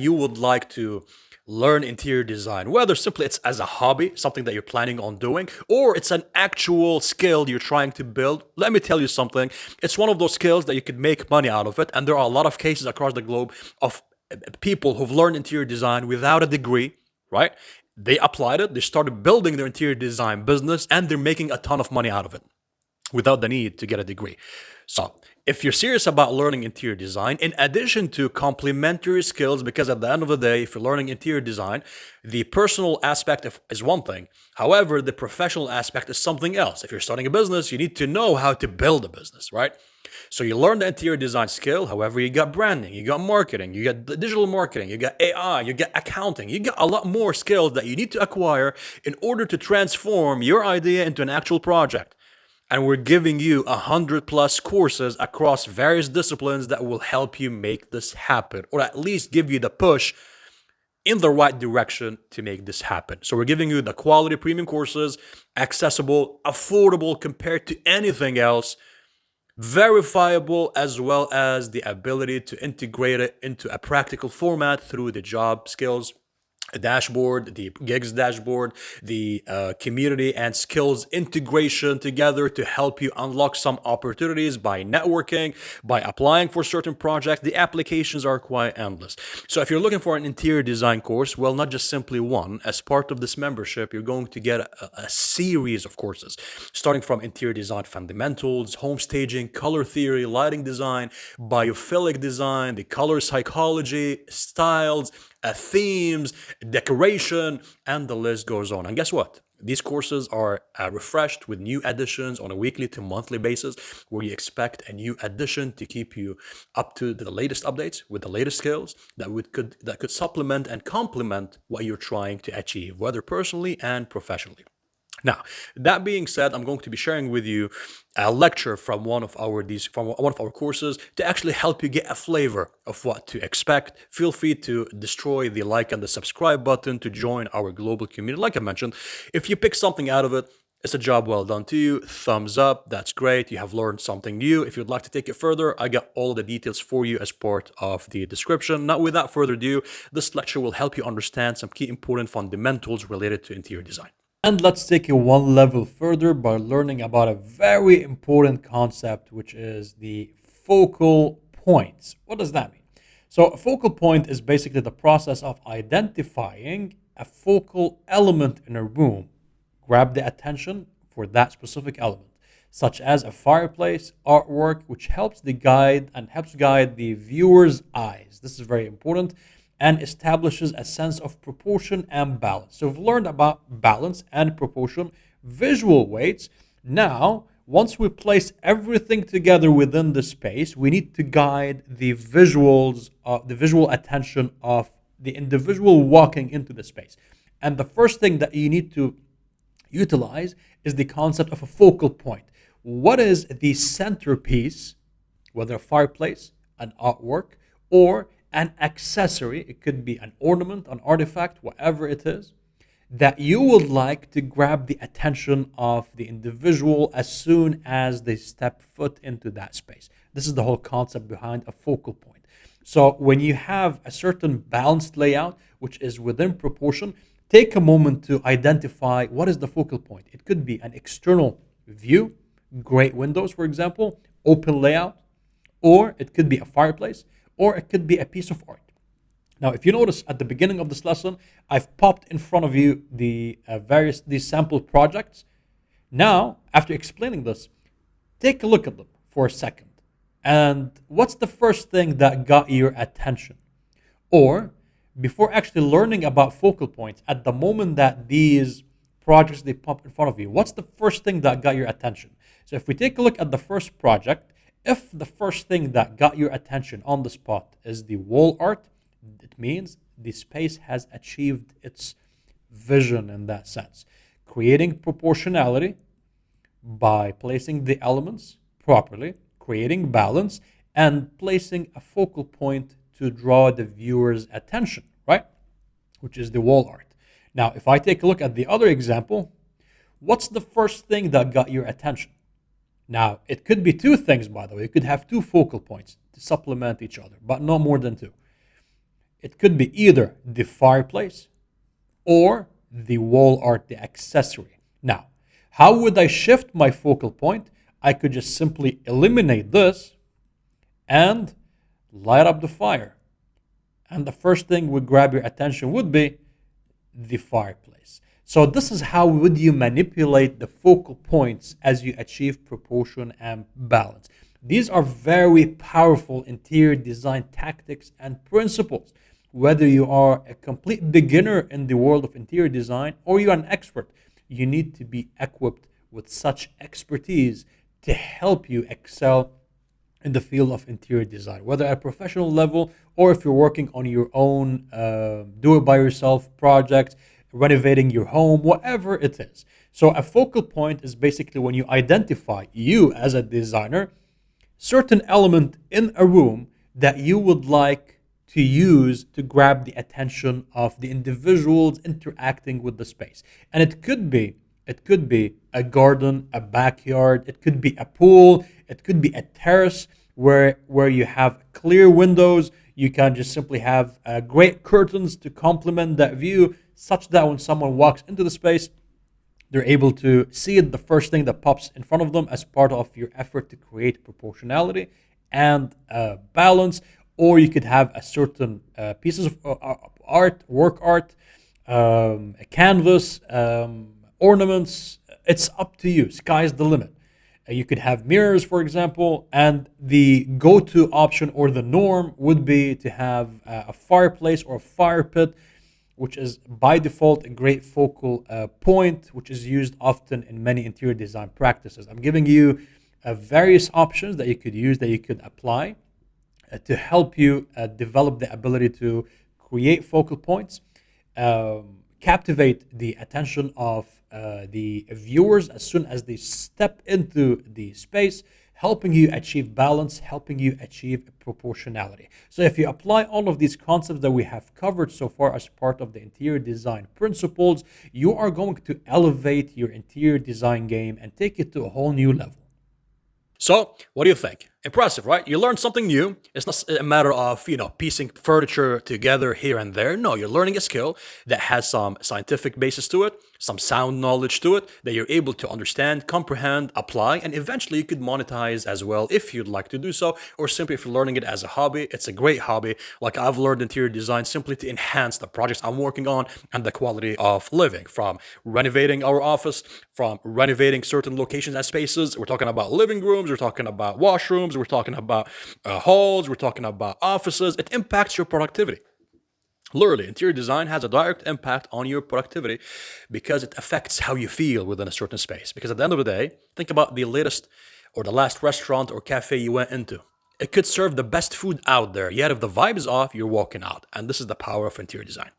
you would like to learn interior design, whether simply it's as a hobby, something that you're planning on doing, or it's an actual skill you're trying to build, let me tell you something. It's one of those skills that you could make money out of it. And there are a lot of cases across the globe of people who've learned interior design without a degree, right? They applied it, they started building their interior design business, and they're making a ton of money out of it without the need to get a degree. So, if you're serious about learning interior design, in addition to complementary skills, because at the end of the day, if you're learning interior design, the personal aspect is one thing. However, the professional aspect is something else. If you're starting a business, you need to know how to build a business, right? So you learn the interior design skill. However, you got branding, you got marketing, you got digital marketing, you got AI, you got accounting, you got a lot more skills that you need to acquire in order to transform your idea into an actual project. And we're giving you 100+ courses across various disciplines that will help you make this happen, or at least give you the push in the right direction to make this happen. So we're giving you the quality premium courses, accessible, affordable compared to anything else, verifiable, as well as the ability to integrate it into a practical format through the job skills dashboard, the gigs dashboard, the community and skills integration together to help you unlock some opportunities by networking, by applying for certain projects. The applications are quite endless. So if you're looking for an interior design course, well, not just simply one. As part of this membership, you're going to get a series of courses, starting from interior design fundamentals, home staging, color theory, lighting design, biophilic design, the color psychology, styles, themes, decoration, and the list goes on. And guess what? These courses are refreshed with new additions on a weekly to monthly basis, where you expect a new addition to keep you up to the latest updates with the latest skills that could supplement and complement what you're trying to achieve, whether personally and professionally. Now, that being said, I'm going to be sharing with you a lecture from one of our courses to actually help you get a flavor of what to expect. Feel free to destroy the like and the subscribe button to join our global community. Like I mentioned, if you pick something out of it, it's a job well done to you. Thumbs up, that's great. You have learned something new. If you'd like to take it further, I got all of the details for you as part of the description. Now, without further ado, this lecture will help you understand some key important fundamentals related to interior design. And let's take it one level further by learning about a very important concept, which is the focal points. What does that mean? So, a focal point is basically the process of identifying a focal element in a room. Grab the attention for that specific element, such as a fireplace, artwork, which helps guide the viewer's eyes. This is very important and establishes a sense of proportion and balance. So we've learned about balance and proportion, visual weights. Now, once we place everything together within the space, we need to guide the the visual attention of the individual walking into the space. And the first thing that you need to utilize is the concept of a focal point. What is the centerpiece, whether a fireplace, an artwork, or an accessory? It could be an ornament, an artifact, whatever it is, that you would like to grab the attention of the individual as soon as they step foot into that space. This is the whole concept behind a focal point. So when you have a certain balanced layout, which is within proportion, take a moment to identify what is the focal point. It could be an external view, great windows, for example, open layout, or it could be a fireplace, or it could be a piece of art. Now, if you notice at the beginning of this lesson, I've popped in front of you these sample projects. Now, after explaining this, take a look at them for a second. And what's the first thing that got your attention? Or before actually learning about focal points, at the moment that these projects they pop in front of you, what's the first thing that got your attention? So if we take a look at the first project, if the first thing that got your attention on the spot is the wall art, it means the space has achieved its vision in that sense. Creating proportionality by placing the elements properly, creating balance, and placing a focal point to draw the viewer's attention, right? Which is the wall art. Now, if I take a look at the other example, what's the first thing that got your attention? Now, it could be two things, by the way. You could have two focal points to supplement each other, but no more than two. It could be either the fireplace or the wall art, the accessory. Now, how would I shift my focal point? I could just simply eliminate this and light up the fire. And the first thing would grab your attention would be the fireplace. So this is how would you manipulate the focal points as you achieve proportion and balance. These are very powerful interior design tactics and principles. Whether you are a complete beginner in the world of interior design or you're an expert, you need to be equipped with such expertise to help you excel in the field of interior design, whether at a professional level or if you're working on your own do it by yourself project, renovating your home, whatever it is. So, a focal point is basically when you identify you as a designer, certain element in a room that you would like to use to grab the attention of the individuals interacting with the space. And it could be a garden, a backyard, it could be a pool, it could be a terrace where you have clear windows. You can just simply have great curtains to complement that view, such that when someone walks into the space, they're able to see it the first thing that pops in front of them as part of your effort to create proportionality and balance. Or you could have a certain pieces of art, work art, a canvas, ornaments. It's up to you. Sky's the limit. You could have mirrors, for example, and the go-to option or the norm would be to have a fireplace or a fire pit, which is by default a great focal point, which is used often in many interior design practices. I'm giving you various options that you could use, that you could apply to help you develop the ability to create focal points, captivate the attention of the viewers as soon as they step into the space, helping you achieve balance, helping you achieve proportionality. So, if you apply all of these concepts that we have covered so far as part of the interior design principles, you are going to elevate your interior design game and take it to a whole new level. So, what do you think? Impressive, right? You learned something new. It's not a matter of, piecing furniture together here and there. No, you're learning a skill that has some scientific basis to it, some sound knowledge to it that you're able to understand, comprehend, apply, and eventually you could monetize as well if you'd like to do so, or simply if you're learning it as a hobby. It's a great hobby. Like I've learned interior design simply to enhance the projects I'm working on and the quality of living, from renovating our office, from renovating certain locations and spaces. We're talking about living rooms, we're talking about washrooms, we're talking about halls, we're talking about offices. It impacts your productivity. Literally, interior design has a direct impact on your productivity because it affects how you feel within a certain space. Because at the end of the day, think about the latest or the last restaurant or cafe you went into. It could serve the best food out there, yet if the vibe is off, you're walking out. And this is the power of interior design.